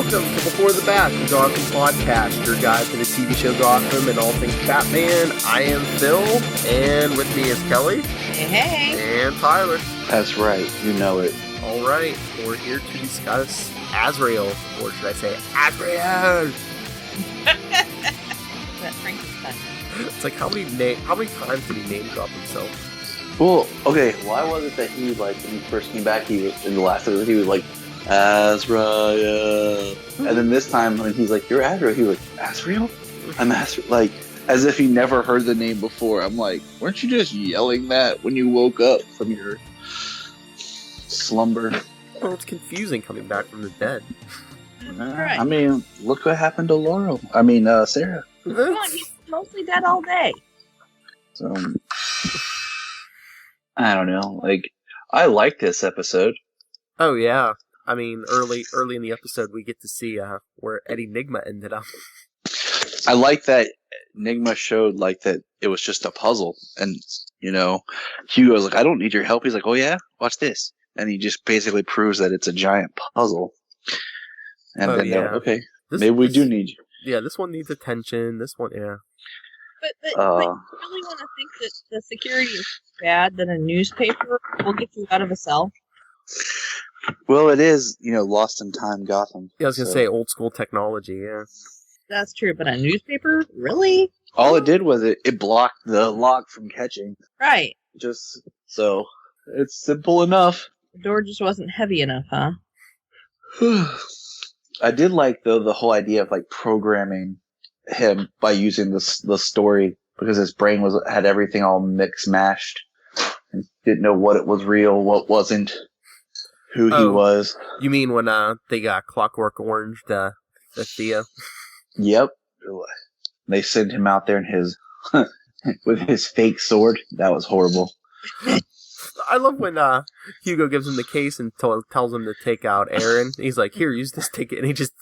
Welcome to Before the Bat, the Gotham podcast, your guide to the TV show Gotham and all things Batman. I am Phil, and with me is Kelly. Hey. And Tyler. That's right, you know it. Alright, we're here to discuss Azrael, or should I say Azrael? That Frankenstein. It's like, how many times did he name drop himself? Well, okay, why was it that he, like, when he first came back, he was, in the last episode, he was like, Azrael. And then this time, when he's like, you're Azrael, he was like, Azrael? I'm Azrael. Like, as if he never heard the name before. I'm like, weren't you just yelling that when you woke up from your slumber? Well, it's confusing coming back from the dead. Right. I mean, look what happened to Sarah. Come on, he's mostly dead all day. So, I don't know. Like, I like this episode. Oh, yeah. I mean, early in the episode, we get to see where Eddie Nigma ended up. I like that Nigma showed, like, that it was just a puzzle. And, you know, Hugo's like, I don't need your help. He's like, oh, yeah? Watch this. And he just basically proves that it's a giant puzzle. And then they're like, okay, maybe we do need you. Yeah, this one needs attention. This one, yeah. But you really want to think that the security is bad that a newspaper will get you out of a cell? Well, it is, you know, lost in time Gotham. Yeah, I was going to say old school technology, yeah. That's true, but a newspaper? Really? All it did was it blocked the lock from catching. Right. Just, so, it's simple enough. The door just wasn't heavy enough, huh? I did like, though, the whole idea of, like, programming him by using the story, because his brain had everything all mixed-mashed, and didn't know what it was real, what wasn't, who he was. You mean when they got Clockwork Orange, the Thea? Yep. They sent him out there in his with his fake sword. That was horrible. I love when Hugo gives him the case and tells him to take out Aaron. He's like, "Here, use this ticket," and he just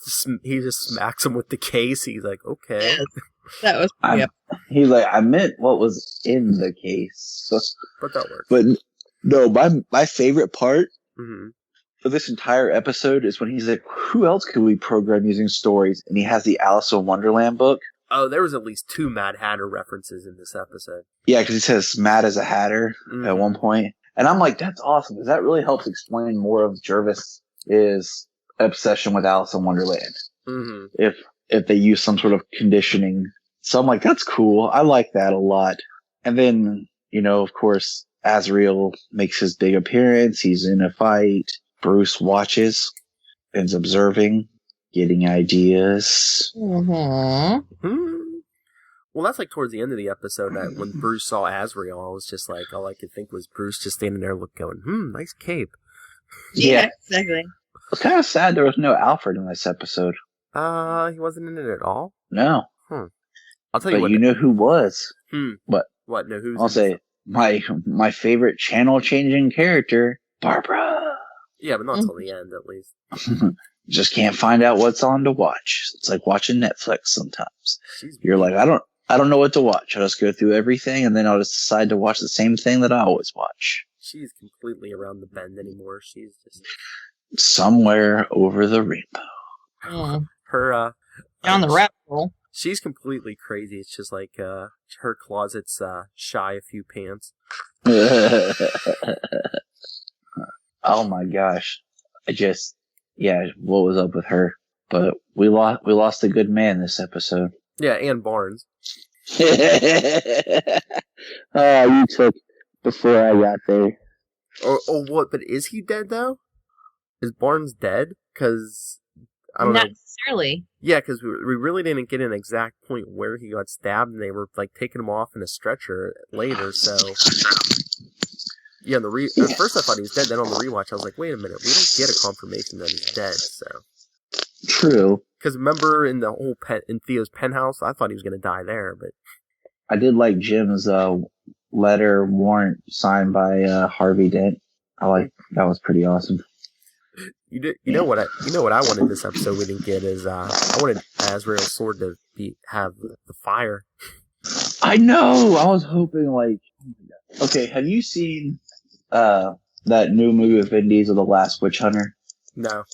smacks him with the case. He's like, "Okay." Yes, that was. He's like, "I meant what was in the case," but that works. But no, my favorite part mm-hmm. of this entire episode is when he's like, "Who else could we program using stories?" And he has the Alice in Wonderland book. Oh, there was at least 2 Mad Hatter references in this episode. Yeah, because he says Mad as a Hatter at one point. And I'm like, that's awesome, because that really helps explain more of Jervis's obsession with Alice in Wonderland. Mm-hmm. If they use some sort of conditioning. So I'm like, that's cool. I like that a lot. And then, you know, of course, Azrael makes his big appearance. He's in a fight. Bruce watches and is observing, getting ideas. Mm-hmm. Well, that's like towards the end of the episode that when Bruce saw Azrael, I was just like, all I could think was Bruce just standing there going, nice cape. Yeah, exactly. It was kind of sad there was no Alfred in this episode. He wasn't in it at all? No. I'll tell you but what. you know who was. What? No, who's I'll say my favorite channel-changing character, Barbara. Yeah, but not till the end, at least. Just can't find out what's on to watch. It's like watching Netflix sometimes. You're like, I don't know what to watch. I'll just go through everything, and then I'll just decide to watch the same thing that I always watch. She's completely around the bend anymore. She's just somewhere over the rainbow. Her down the rabbit hole. She's completely crazy. It's just like her closet's shy a few pants. Oh my gosh! What was up with her? But we lost a good man this episode. Yeah, and Barnes. You took before I got there. Oh, what? But is he dead though? Is Barnes dead? Because I don't know. Not necessarily. Yeah, because we really didn't get an exact point where he got stabbed, and they were like taking him off in a stretcher later. So yeah, at first I thought he was dead. Then on the rewatch, I was like, wait a minute, we don't get a confirmation that he's dead. So true. Because remember in the whole in Theo's penthouse, I thought he was going to die there, but I did like Jim's letter warrant signed by Harvey Dent. That was pretty awesome. You know what I wanted this episode we didn't get is I wanted Azrael's sword to have the fire. I know. I was hoping okay. Have you seen that new movie with Vin Diesel, The Last Witch Hunter? No.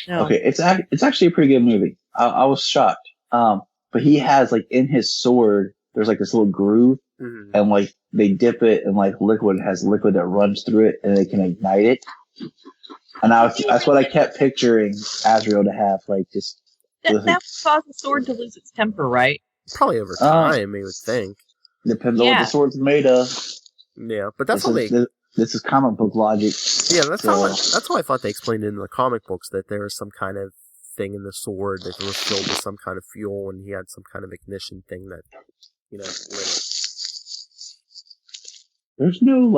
No. Okay, it's actually a pretty good movie. I was shocked. But he has like in his sword, there's like this little groove, and like they dip it in like liquid. It has liquid that runs through it, and they can ignite it. And that's what I kept picturing Azrael to have, like just. That would cause the sword to lose its temper, right? Probably over time, you would think. Depends on what the sword's made of. Yeah, but that's this is comic book logic. Yeah, that's how I thought they explained it in the comic books, that there was some kind of thing in the sword that was filled with some kind of fuel, and he had some kind of ignition thing that, lit it. There's no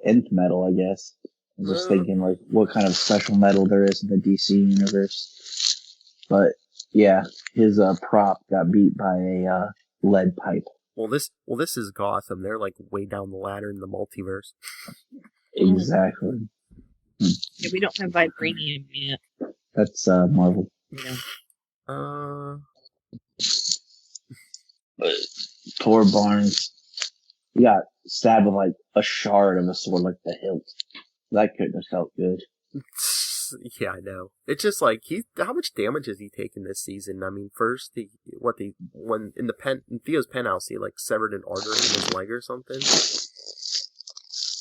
nth metal, I guess. I'm just thinking like what kind of special metal there is in the DC universe. But yeah, his prop got beat by a lead pipe. Well, this is Gotham. They're like way down the ladder in the multiverse. Exactly. Yeah, we don't have vibranium yet. That's Marvel. Yeah. But poor Barnes. He got stabbed with like a shard of a sword, like the hilt. That couldn't have felt good. Yeah, I know. It's just like how much damage has he taken this season? I mean, first when in Theo's penthouse, he like severed an artery in his leg or something.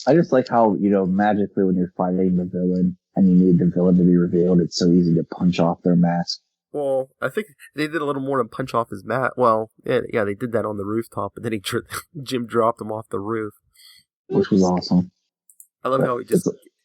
I just like how, magically when you're fighting the villain and you need the villain to be revealed, it's so easy to punch off their mask. Well, I think they did a little more than punch off his mask. Well, yeah, they did that on the rooftop, but then Jim dropped him off the roof, which was awesome. I love how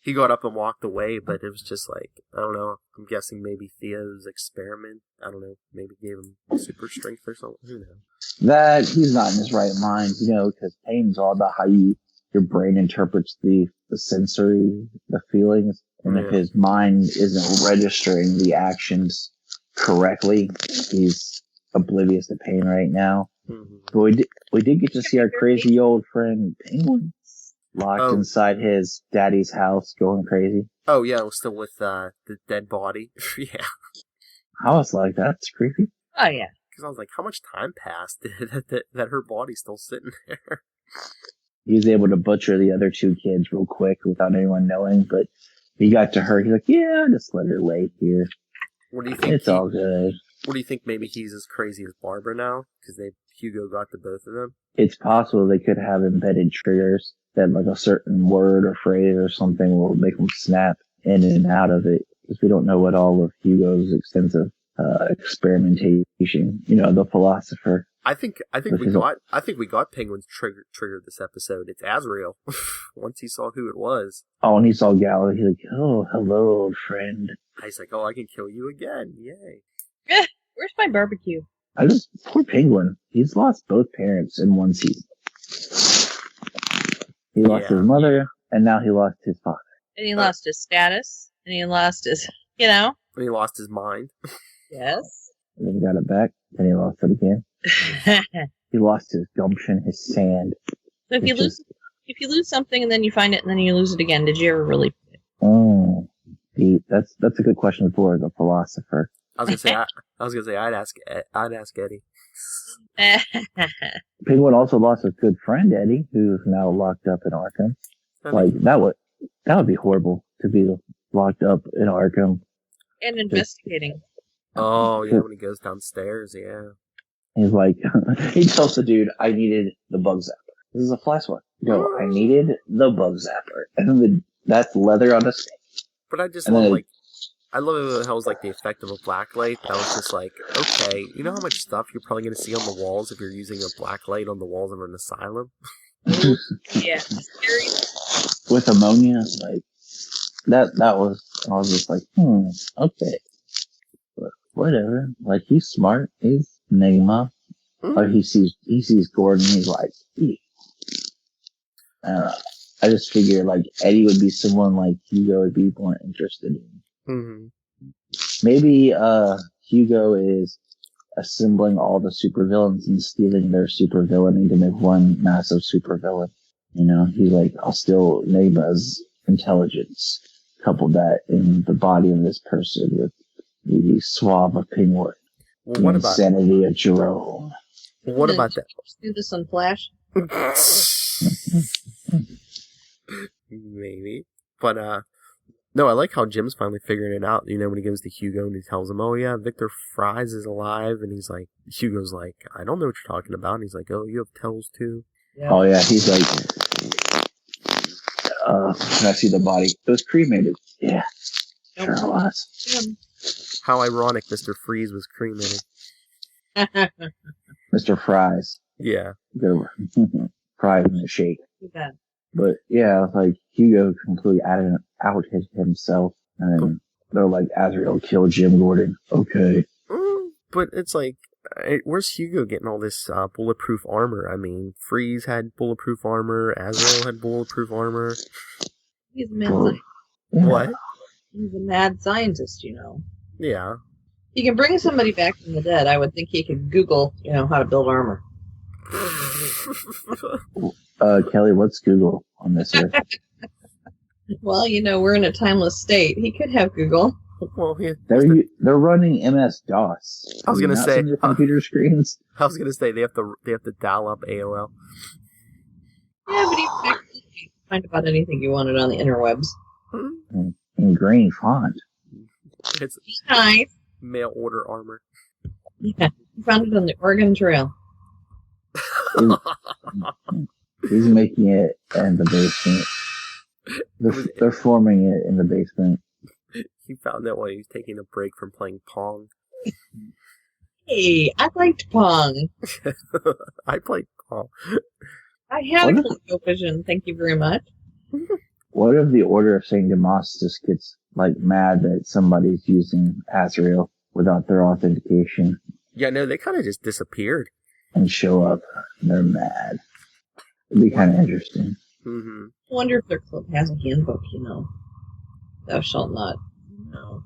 he got up and walked away, but it was just like, I don't know, I'm guessing maybe Theo's experiment, I don't know, maybe gave him super strength or something, who knows. That, he's not in his right mind, because pain's all about how your brain interprets the sensory, the feelings, and if his mind isn't registering the actions correctly, he's oblivious to pain right now. Mm-hmm. But we did get to see our crazy old friend Penguin locked inside his daddy's house, going crazy. Oh yeah, we're still with the dead body. Yeah. I was like, that's creepy. Oh yeah. Because I was like, how much time passed that her body's still sitting there? He was able to butcher the other two kids real quick without anyone knowing, but he got to her. He's like, yeah, just let her lay here. What do you think? It's all good. What do you think? Maybe he's as crazy as Barbara now because Hugo got to both of them. It's possible they could have embedded triggers that, like, a certain word or phrase or something will make them snap in and out of it. Because we don't know what all of Hugo's extensive experimentation. The philosopher. I think we got Penguin's trigger this episode. It's Azrael. Once he saw who it was. Oh, and he saw Gallo. He's like, "Oh, hello, old friend." He's like, "Oh, I can kill you again! Yay!" Where's my barbecue? Poor Penguin. He's lost both parents in one season. He lost his mother, and now he lost his father. And he lost his status, and he lost his, And he lost his mind. Yes. And then he got it back, and he lost it again. He lost his gumption, his sand. So if you lose something and then you find it and then you lose it again, did you ever really? Oh, that's a good question for the philosopher. I was gonna say I'd ask Eddie. Penguin also lost his good friend Eddie, who's now locked up in Arkham. That would be horrible to be locked up in Arkham and investigating. Oh yeah, when he goes downstairs, yeah. He's like, he tells the dude, "I needed the bug zapper. This is a fly swat. No, I needed the bug zapper." And then that's leather on his face. But I just love I love how it was like the effect of a blacklight. But I was just like, okay, you know how much stuff you're probably going to see on the walls if you're using a blacklight on the walls of an asylum? Yeah, scary. With ammonia, like that was. I was just like, okay, but whatever. Like, he's smart. He's Neymar. Like, he sees Gordon. He's like, I don't know. I just figure like Eddie would be someone like Hugo would be more interested in. Mm-hmm. Maybe Hugo is assembling all the supervillains and stealing their supervillainy to make one massive supervillain. He's like, I'll steal Neyma's intelligence, couple that in the body of this person with the suave of Penguin, the insanity of Jerome. What about that? Do this on Flash? Maybe, but No, I like how Jim's finally figuring it out, when he goes to Hugo and he tells him, oh yeah, Victor Fries is alive, and he's like, Hugo's like, I don't know what you're talking about, and he's like, oh, you have tells too? Yeah. Oh yeah, he's like, can I see the body? It was cremated. Yeah, sure it was. How ironic Mr. Freeze was cremated. Mr. Fries. Yeah. Fries in the shake. Yeah. But yeah, like Hugo completely outed himself, and then they're like, Azrael killed Jim Gordon. Okay. But it's like, where's Hugo getting all this bulletproof armor? I mean, Freeze had bulletproof armor, Azrael had bulletproof armor. He's a mad scientist. Yeah. What? He's a mad scientist, Yeah. He can bring somebody back from the dead. I would think he could Google, how to build armor. Kelly, what's Google on this earth? Well, we're in a timeless state. He could have Google. Well, yeah. They're running MS-DOS. I was gonna say their computer screens. I was gonna say they have to dial up AOL. Yeah, but he could find about anything you wanted on the interwebs. In green font. It's Nice. mail order armor. Yeah, he found it on the Oregon Trail. He's making it in the basement. They're forming it in the basement. He found that while he was taking a break from playing Pong. Hey, I liked Pong. I played Pong. I had a ColecoVision, thank you very much. What if the Order of St. Demas just gets mad that somebody's using Azrael without their authentication? Yeah, no, they kind of just disappeared. And show up, and they're mad. It'd be kind of interesting. Mm-hmm. I wonder if their club has a handbook, Thou shalt not. No.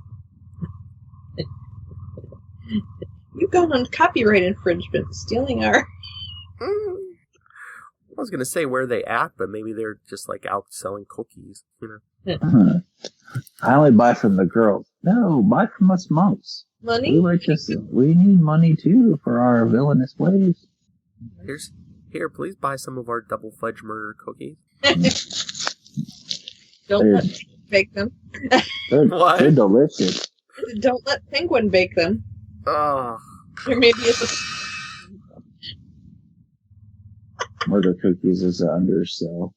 You've gone on copyright infringement, stealing our... I was gonna say where they at, but maybe they're just out selling cookies, I only buy from the girls. No, buy from us monks. Money? We need money too for our villainous ways. Here, please buy some of our double fudge murder cookies. Don't let Penguin bake them. They're delicious. Don't let Penguin bake them. Oh. Or maybe it's a... Murder cookies is an undersell.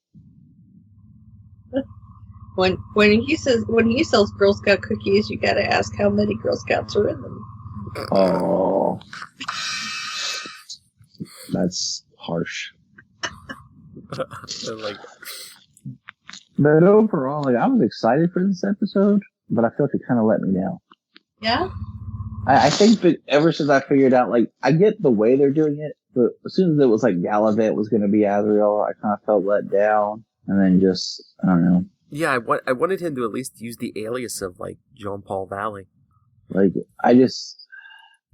When he sells Girl Scout cookies, you gotta ask how many Girl Scouts are in them. Oh, that's harsh. But overall, I was excited for this episode, but I feel like it kind of let me down. Yeah? I think that ever since I figured out, I get the way they're doing it, but as soon as it was Gallivant was going to be Azrael, I kind of felt let down, and then just, I don't know. Yeah, I wanted him to at least use the alias of, Jean-Paul Valley. I just,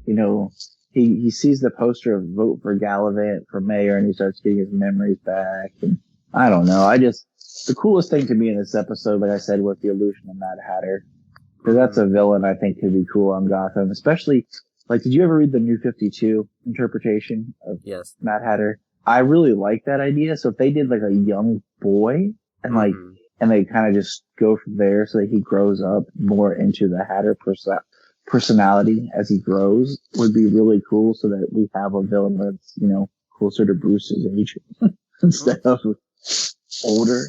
he sees the poster of vote for Gallivant for mayor, and he starts getting his memories back, and I don't know. The coolest thing to me in this episode, like I said, was the illusion of Mad Hatter. Because that's a villain I think could be cool on Gotham. Especially, did you ever read the New 52 interpretation of Mad Hatter? I really like that idea. So if they did a young boy and and they kind of just go from there so that he grows up more into the Hatter personality as he grows would be really cool, so that we have a villain that's, closer to Bruce's age instead of older.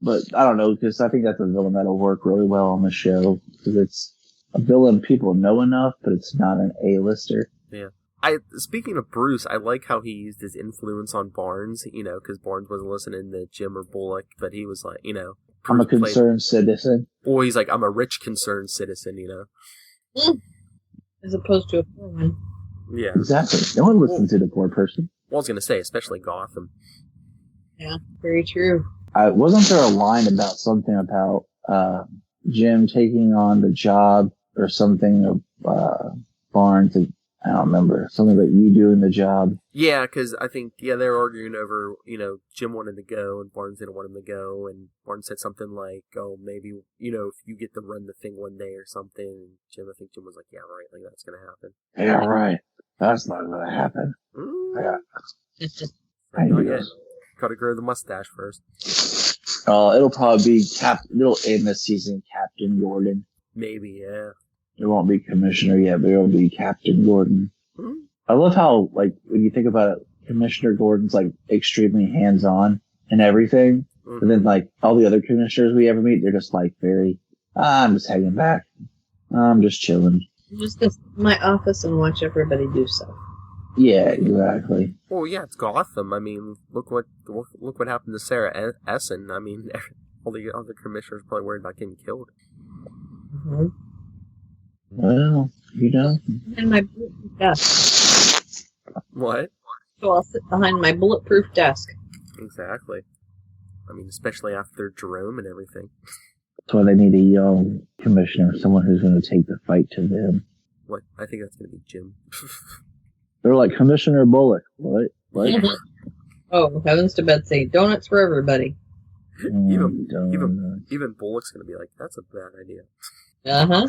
But I don't know, because I think that's a villain that'll work really well on the show, because it's a villain people know enough, but it's not an A-lister. Yeah. Speaking of Bruce, I like how he used his influence on Barnes, because Barnes wasn't listening to Jim or Bullock, but he was I'm a concerned citizen. Or he's I'm a rich concerned citizen, As opposed to a poor one. Yeah. Exactly. No one listens to the poor person. Well, I was going to say, especially Gotham. Yeah, very true. Wasn't there a line about something about Jim taking on the job or something of Barnes? I don't remember. Something about you doing the job. Yeah, because I think, they were arguing over, Jim wanted to go and Barnes didn't want him to go. And Barnes said something like, oh, maybe, if you get to run the thing one day or something. And I think Jim was like, yeah, right, that's going to happen. Yeah, right. That's not going to happen. Yeah. Gotta grow the mustache first. It'll probably be it'll end the season Captain Gordon. Maybe, yeah. It won't be Commissioner yet, but it'll be Captain Gordon. Hmm? I love how, like, when you think about it, Commissioner Gordon's, like, extremely hands-on and everything. Mm-hmm. And then, like, all the other commissioners we ever meet, they're just, like, very, I'm just hanging back. I'm just chilling. Just go to my office and watch everybody do stuff. Yeah, exactly. Well, yeah, it's Gotham. I mean, look what happened to Sarah Essen. I mean, all the other commissioners probably worried about getting killed. Mm-hmm. Well, Behind my bulletproof desk. What? So I'll sit behind my bulletproof desk. Exactly. I mean, especially after Jerome and everything. That's why they need a young commissioner, someone who's going to take the fight to them. What? I think that's going to be Jim. They're like, Commissioner Bullock. What? Oh, heavens to Betsy. Donuts for everybody. Even Bullock's going to be like, that's a bad idea. Uh-huh.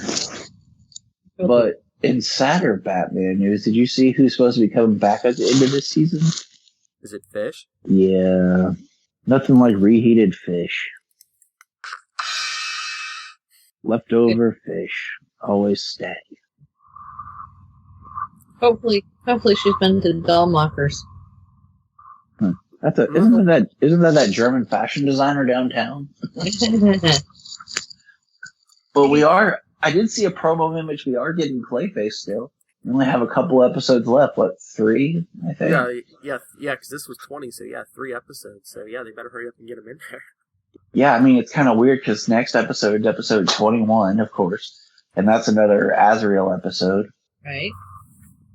But in sadder Batman news, did you see who's supposed to be coming back at the end of this season? Is it Fish? Yeah. Nothing like reheated fish. Leftover fish. Always stay. Hopefully she's been to Dollmockers. Isn't that German fashion designer downtown? But I did see a promo image. We are getting Clayface still. We only have a couple episodes left. What, 3, I think? Yeah, because this was 20, so yeah, 3 episodes. So yeah, they better hurry up and get him in there. Yeah, I mean, it's kind of weird because next episode, episode 21, of course, and that's another Azrael episode. Right.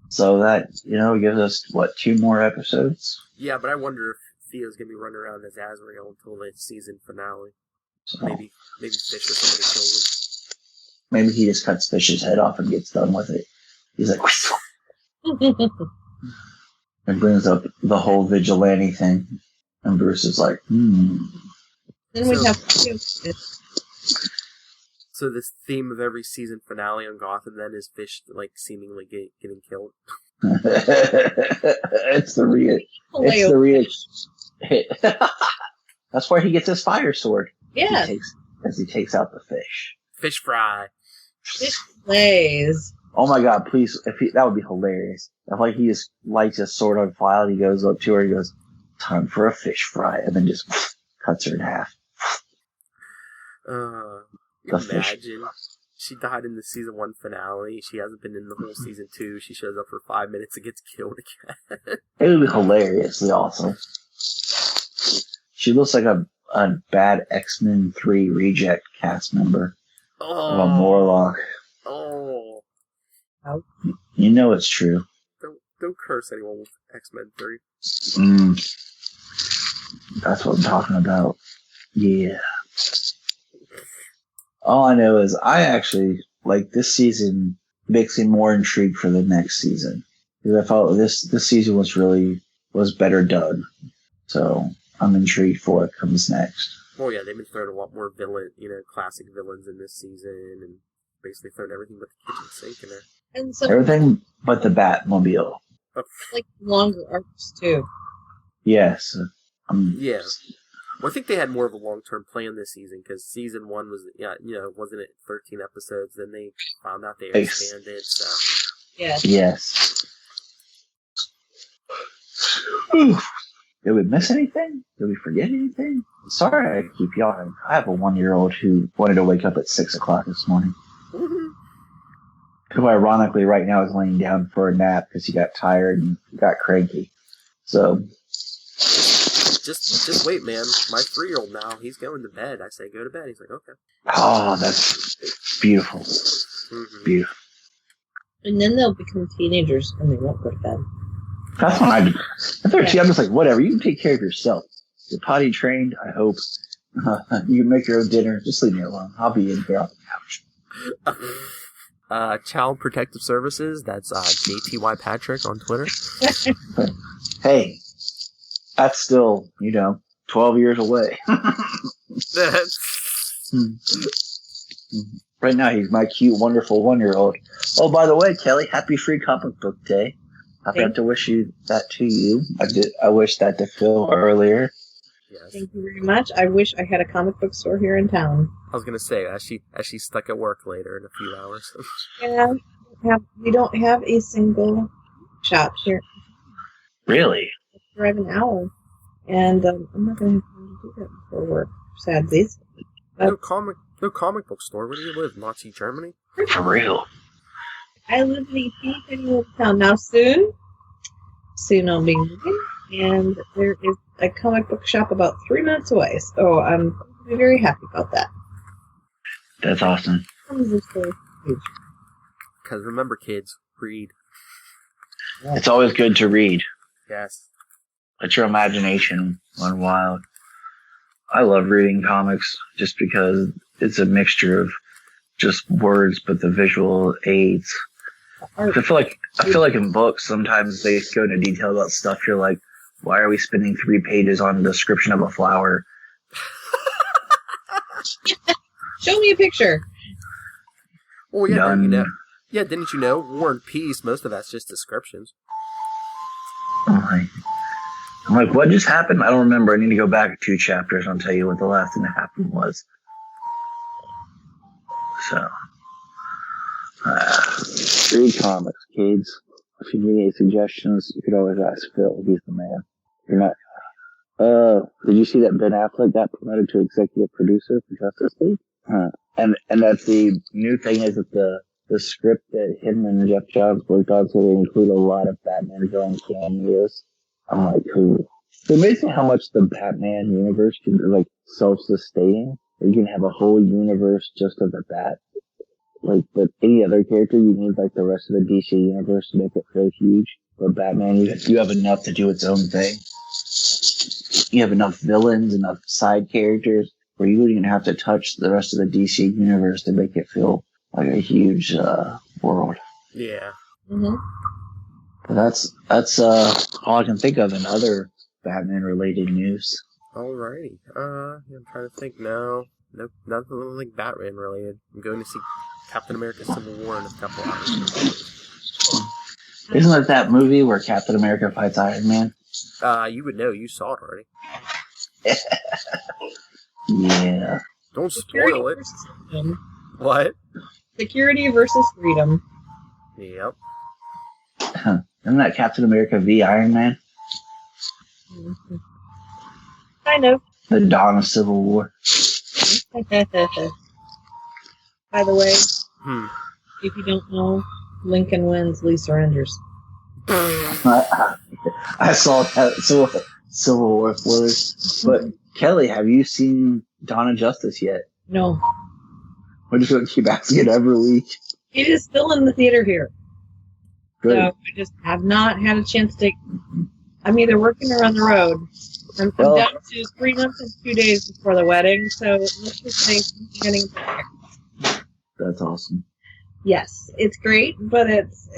So that, gives us, 2 more episodes? Yeah, but I wonder if Theo's going to be running around as Azrael until the season finale. So. Maybe Fish or somebody kills him. Maybe he just cuts Fish's head off and gets done with it. He's like, and brings up the whole vigilante thing. And Bruce is like, Then we have So this theme of every season finale on Gotham then is Fish, like, seemingly getting killed. It's the real. That's where he gets his fire sword. Yeah. As he takes out the fish. Fish fry. Fish plays. Oh my god, please, that would be hilarious. If like he just lights his sword on fire and he goes up to her and he goes, time for a fish fry, and then just cuts her in half. Imagine. She died in the season 1 finale. She hasn't been in the whole season 2. She shows up for 5 minutes and gets killed again. It would be hilariously awesome. She looks like a bad X-Men 3 reject cast member. Oh. Of a Morlock. Oh. You know it's true. Don't curse anyone with X-Men 3. That's what I'm talking about. Yeah. All I know is I actually, like, this season makes me more intrigued for the next season. Because I felt this season was better done. So I'm intrigued for what comes next. Well, yeah, they've been throwing a lot more classic villains in this season, and basically throwing everything but the kitchen sink in there. And so, everything but the Batmobile. Like longer arcs too. Yes. Yeah. Well, I think they had more of a long-term plan this season, because season 1 was, wasn't it 13 episodes? Then they found out they expanded, so. Yeah. Yes. Did we miss anything? Did we forget anything? Sorry I keep yawning. I have a 1-year-old who wanted to wake up at 6 o'clock this morning. Mm-hmm. Who ironically right now is laying down for a nap because he got tired and got cranky. So... Just wait, man. My 3-year-old now, he's going to bed. I say, go to bed. He's like, okay. Oh, that's beautiful. Mm-hmm. Beautiful. And then they'll become teenagers and they won't go to bed. That's what I do. At 13, I'm just like, whatever. You can take care of yourself. You're potty trained, I hope. You can make your own dinner. Just leave me alone. I'll be in here on the couch. Child Protective Services. That's JTY Patrick on Twitter. Hey. That's still, 12 years away. Right now, he's my cute, wonderful 1-year-old. Oh, by the way, Kelly, happy Free Comic Book Day. I forgot to wish that to you. I wished that to Phil earlier. Yes. Thank you very much. I wish I had a comic book store here in town. I was gonna say, as she's stuck at work later in a few hours. Yeah, we don't have a single shop here. Really? I drive an hour, and I'm not going to have time to do that before work. Sadsies. No comic book store. Where do you live? Nazi Germany? For real? I live in a teeny tiny little town. Now soon I'll be moving, and there is a comic book shop about 3 minutes away. So I'm going to be very happy about that. That's awesome. Because remember, kids, read. It's always good to read. Yes. Let your imagination run wild. I love reading comics just because it's a mixture of just words, but the visual aids. I feel like in books, sometimes they go into detail about stuff. You're like, why are we spending 3 pages on a description of a flower? Show me a picture. Oh, yeah, Done. you know. Yeah, didn't you know? War and Peace, most of that's just descriptions. I'm like, what just happened? I don't remember. I need to go back 2 chapters. I'll tell you what the last thing that happened was. So, read comics, kids. If you need any suggestions, you could always ask Phil. He's the man. You're not. Did you see that Ben Affleck got promoted to executive producer for Justice League? And that's the new thing is that the script that him and Jeff Johns worked on, so they include a lot of Batman villain cameos. I'm like, cool. It's amazing how much the Batman universe can be, like, self-sustaining. You can have a whole universe just of the Bat. Like, but any other character, you need, like, the rest of the DC universe to make it feel huge. But Batman, you have enough to do its own thing. You have enough villains, enough side characters, where you wouldn't even have to touch the rest of the DC universe to make it feel like a huge world. Yeah. Mm-hmm. But that's all I can think of in other Batman-related news. Alrighty. I'm trying to think now. Nope, nothing like Batman related. I'm going to see Captain America Civil War in a couple hours. Isn't that movie where Captain America fights Iron Man? You would know. You saw it already. Yeah. Don't spoil it. What? Security versus freedom. Yep. Isn't that Captain America v Iron Man? Mm-hmm. Kind of. The dawn of Civil War. By the way, if you don't know, Lincoln wins, Lee surrenders. I saw that Civil War spoilers. But Kelly, have you seen Dawn of Justice yet? No. We're just going to keep asking it every week. It is still in the theater here. Good. So I just have not had a chance to. I'm either working or on the road. I'm down to 3 months and 2 days before the wedding, so let's just say getting there. That's awesome. Yes, it's great, but it's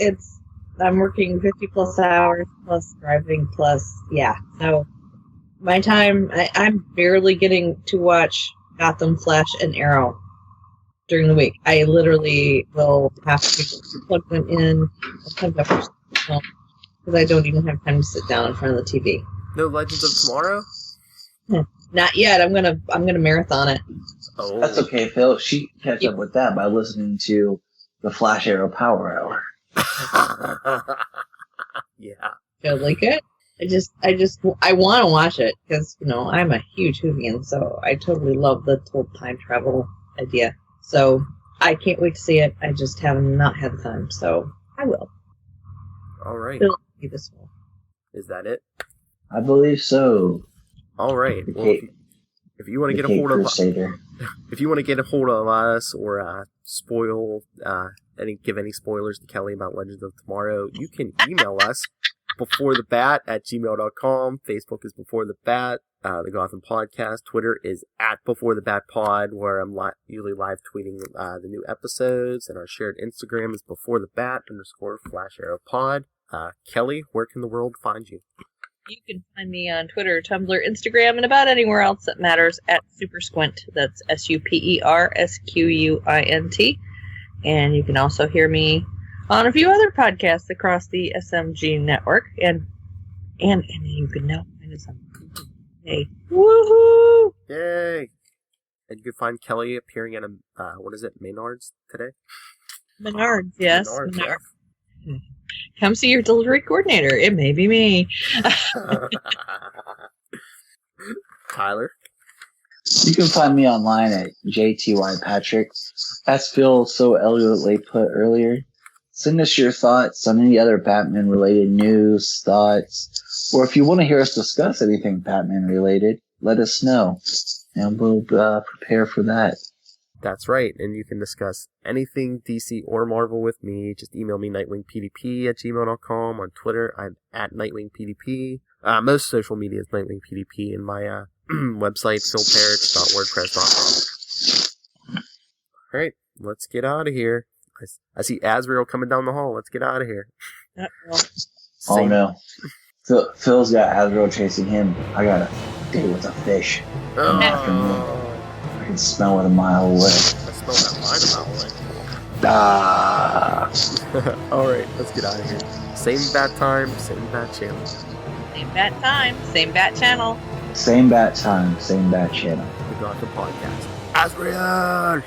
I'm working 50 plus hours plus driving plus So my time I'm barely getting to watch Gotham, Flash, and Arrow during the week. I literally will have to plug them in because I don't even have time to sit down in front of the TV. No Legends of Tomorrow? Not yet. I'm gonna marathon it. Oh. That's okay, Phil. She can catch up with that by listening to the Flash Arrow Power Hour. Yeah. Feel like it? I want to watch it because I'm a huge Whovian, so I totally love the whole time travel idea. So I can't wait to see it. I just have not had the time, so I will. All right. This fall. Is that it? I believe so. All right. Well, if you want to get a hold of us or spoil give any spoilers to Kelly about Legends of Tomorrow, you can email us beforethebat@gmail.com. Facebook is Before the Bat. The Gotham Podcast. Twitter is @BeforeTheBatPod, where I'm usually live tweeting the new episodes, and our shared Instagram is BeforeTheBat_FlashArrowPod. Kelly, where can the world find you? You can find me on Twitter, Tumblr, Instagram, and about anywhere else that matters at SuperSquint. That's SuperSquint. And you can also hear me on a few other podcasts across the SMG network. And you can now find us on Hey. Woohoo! Yay! And you can find Kelly appearing at Maynard's today? Menards, yes. Menards. Menards. Come see your delivery coordinator. It may be me. Tyler? You can find me online at JTYPatrick. As Phil so elegantly put earlier, send us your thoughts on any other Batman-related news, thoughts, or if you want to hear us discuss anything Batman-related, let us know, and we'll prepare for that. That's right, and you can discuss anything DC or Marvel with me. Just email me nightwingpdp@gmail.com. On Twitter, I'm at nightwingpdp. Most social media is nightwingpdp, and my website, philparrots.wordpress.com. Alright, let's get out of here. I see Azrael coming down the hall. Let's get out of here. Oh no. Phil's got Azrael chasing him. I gotta deal with a fish. I can smell it a mile away. I smell that line a mile away. Ah. Alright, let's get out of here. Same bat time, same bat channel. Same bat time, same bat channel. Same bat time, same bat channel. The Gotham Podcast. Azrael!